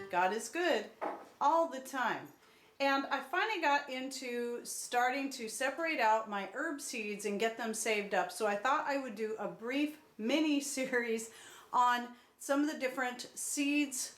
God is good all the time. And I finally got into starting to separate out my herb seeds and get them saved up. So I thought I would do a brief mini series on some of the different seeds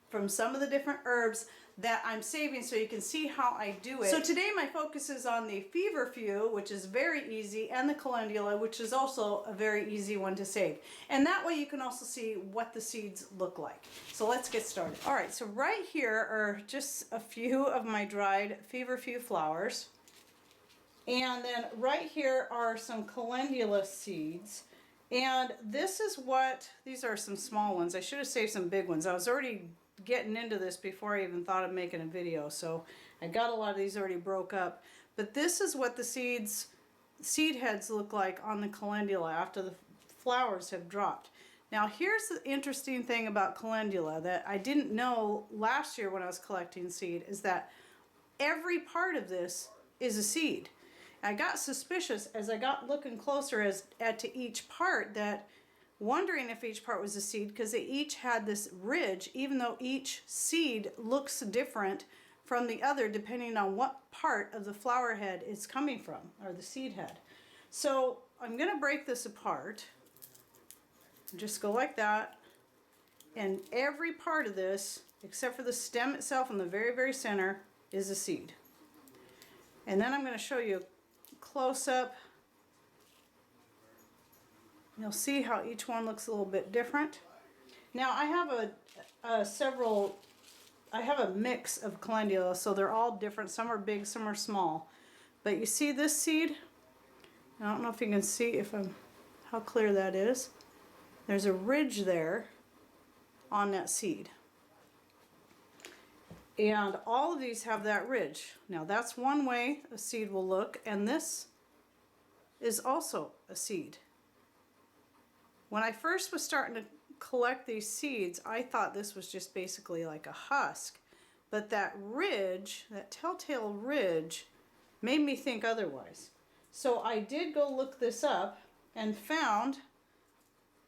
from some of the different herbs that I'm saving so you can see how I do it. So today my focus is on the Feverfew, which is very easy, and the Calendula, which is also a very easy one to save. And that way you can also see what the seeds look like. So let's get started. All right, so right here are just a few of my dried Feverfew flowers. And then right here are some Calendula seeds. And this is what, these are some small ones. I should have saved some big ones. I was already getting into this before I even thought of making a video, so I got a lot of these already broke up. But this is what the seed heads look like on the Calendula after the flowers have dropped. Now here's the interesting thing about Calendula that I didn't know last year when I was collecting seed, is that every part of this is a seed. I got suspicious as I got looking closer to each part, that wondering if each part was a seed, because they each had this ridge, even though each seed looks different from the other depending on what part of the flower head it's coming from, or the seed head. So I'm going to break this apart. Just go like that, and every part of this, except for the stem itself in the very, very center, is a seed. And then I'm going to show you a close-up. You'll see how each one looks a little bit different. Now I have I have a mix of Calendula, so they're all different. Some are big, some are small. But you see this seed? I don't know if you can see how clear that is. There's a ridge there on that seed. And all of these have that ridge. Now that's one way a seed will look, and this is also a seed. When I first was starting to collect these seeds, I thought this was just basically like a husk. But that ridge, that telltale ridge, made me think otherwise. So I did go look this up and found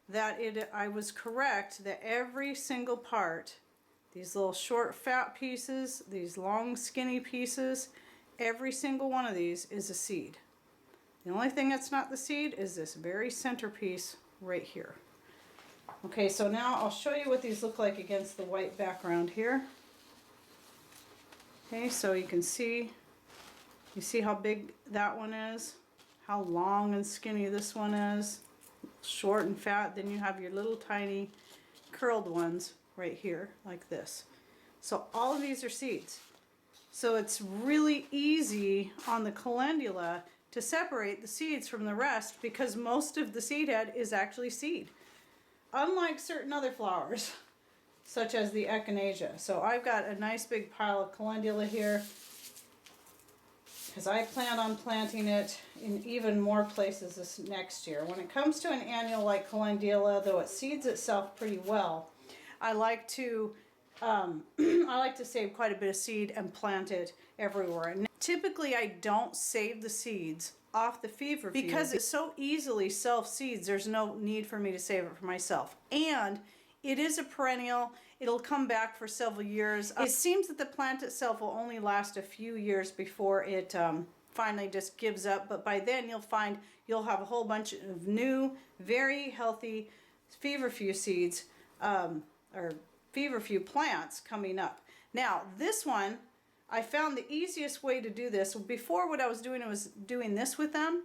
that I was correct, that every single part, these little short fat pieces, these long skinny pieces, every single one of these is a seed. The only thing that's not the seed is this very centerpiece right here. Okay, so now I'll show you what these look like against the white background here. Okay, so you can see, you see how big that one is, how long and skinny this one is, short and fat. Then you have your little tiny curled ones right here like this. So all of these are seeds. So it's really easy on the Calendula to separate the seeds from the rest, because most of the seed head is actually seed. Unlike certain other flowers, such as the echinacea. So I've got a nice big pile of Calendula here, because I plan on planting it in even more places this next year. When it comes to an annual like Calendula, though it seeds itself pretty well, I like to save quite a bit of seed and plant it everywhere. And typically I don't save the seeds off the Feverfew because it so easily self-seeds. There's no need for me to save it for myself. And it is a perennial. It'll come back for several years. It seems that the plant itself will only last a few years before it finally just gives up. But by then you'll find you'll have a whole bunch of new, very healthy Feverfew seeds or Feverfew plants coming up. Now this one, I found the easiest way to do this. Before, what I was doing this with them,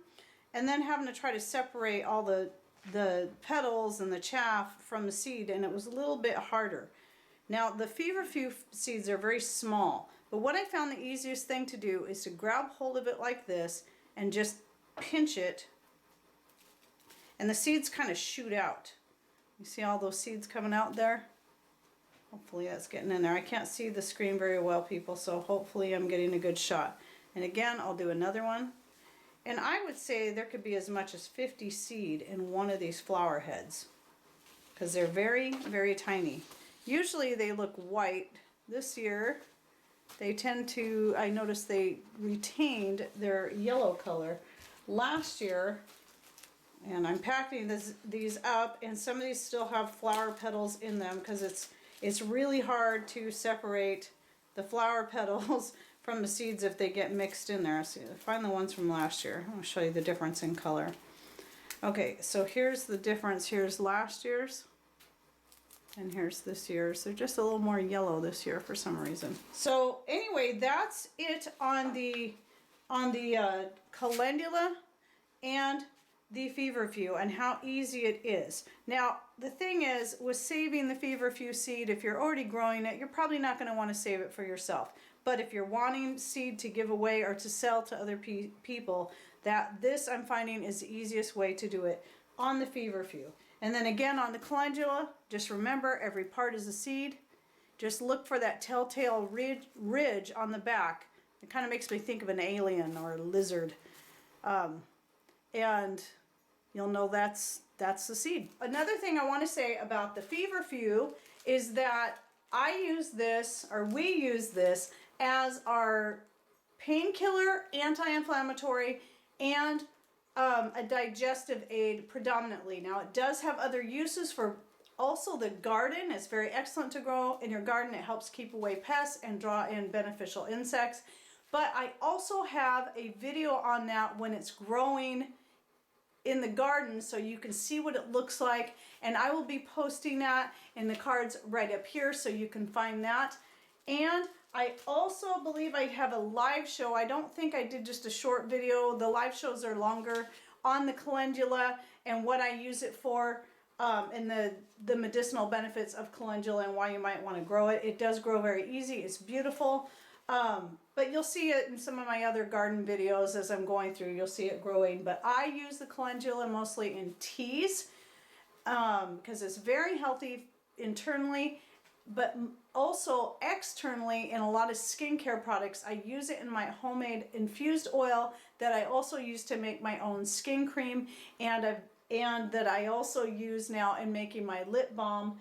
and then having to try to separate all the petals and the chaff from the seed, and it was a little bit harder. Now the Feverfew seeds are very small, but what I found the easiest thing to do is to grab hold of it like this and just pinch it, and the seeds kind of shoot out. You see all those seeds coming out there? Hopefully that's getting in there. I can't see the screen very well, people, so hopefully I'm getting a good shot. And again, I'll do another one. And I would say there could be as much as 50 seed in one of these flower heads, because they're very, very tiny. Usually they look white. This year they tend to, I noticed they retained their yellow color. Last year, and I'm packing these up, and some of these still have flower petals in them because It's really hard to separate the flower petals from the seeds if they get mixed in there. So find the ones from last year. I'll show you the difference in color. Okay, so here's the difference. Here's last year's and here's this year's. They're just a little more yellow this year for some reason. So anyway, that's it on the Calendula and the Feverfew and how easy it is. Now, the thing is, with saving the Feverfew seed, if you're already growing it, you're probably not going to want to save it for yourself. But if you're wanting seed to give away or to sell to other people, this I'm finding is the easiest way to do it on the Feverfew. And then again on the Calendula, just remember every part is a seed. Just look for that telltale ridge on the back. It kind of makes me think of an alien or a lizard. And you'll know that's the seed. Another thing I want to say about the Feverfew is that I use this, or we use this, as our painkiller, anti-inflammatory, and a digestive aid predominantly. Now it does have other uses for also the garden. It's very excellent to grow in your garden. It helps keep away pests and draw in beneficial insects. But I also have a video on that when it's growing in the garden so you can see what it looks like, and I will be posting that in the cards right up here so you can find that. And I also believe I have a live show. I don't think I did just a short video. The live shows are longer on the Calendula and what I use it for, and the medicinal benefits of Calendula and why you might want to grow it. It does grow very easy. It's beautiful. But you'll see it in some of my other garden videos as I'm going through. You'll see it growing. But I use the Calendula mostly in teas because it's very healthy internally, but also externally in a lot of skincare products. I use it in my homemade infused oil that I also use to make my own skin cream, and that I also use now in making my lip balm.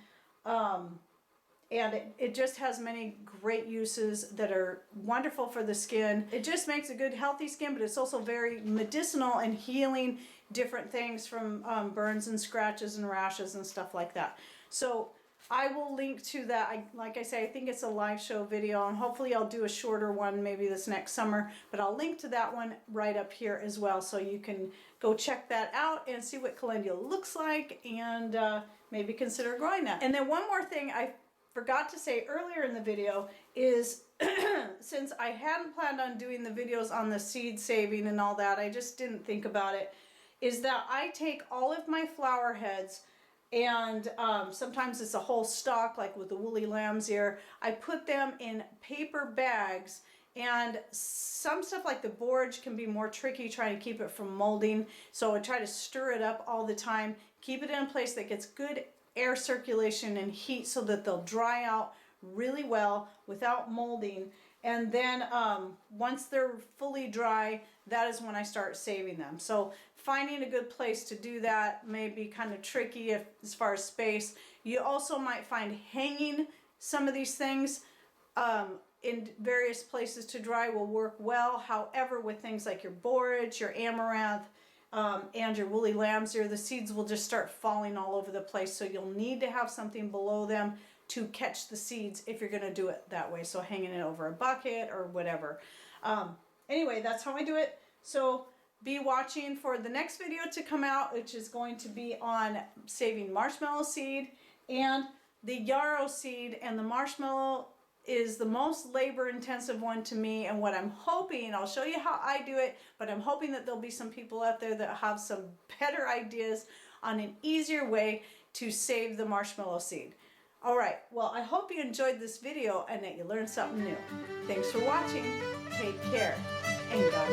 And it just has many great uses that are wonderful for the skin. It just makes a good healthy skin, but it's also very medicinal and healing different things from burns and scratches and rashes and stuff like that. So I will link to that. Like I say, I think it's a live show video, and hopefully I'll do a shorter one maybe this next summer, but I'll link to that one right up here as well, so you can go check that out and see what Calendula looks like, and maybe consider growing that. And then one more thing I forgot to say earlier in the video is since I hadn't planned on doing the videos on the seed saving and all that, I just didn't think about it, is that I take all of my flower heads, and sometimes it's a whole stalk, like with the woolly lamb's ear. I put them in paper bags, and some stuff like the borage can be more tricky trying to keep it from molding, so I try to stir it up all the time, keep it in a place that gets good air circulation and heat so that they'll dry out really well without molding. And then once they're fully dry, that is when I start saving them. So finding a good place to do that may be kind of tricky as far as space. You also might find hanging some of these things in various places to dry will work well. However, with things like your borage, your amaranth, and your woolly lamb's ear, the seeds will just start falling all over the place, so you'll need to have something below them to catch the seeds if you're going to do it that way, so hanging it over a bucket or whatever. Anyway, that's how I do it. So be watching for the next video to come out, which is going to be on saving marshmallow seed and the yarrow seed. And the marshmallow is the most labor intensive one to me, and what I'm hoping, I'll show you how I do it, but I'm hoping that there'll be some people out there that have some better ideas on an easier way to save the marshmallow seed. Alright, well, I hope you enjoyed this video and that you learned something new. Thanks for watching, take care, and God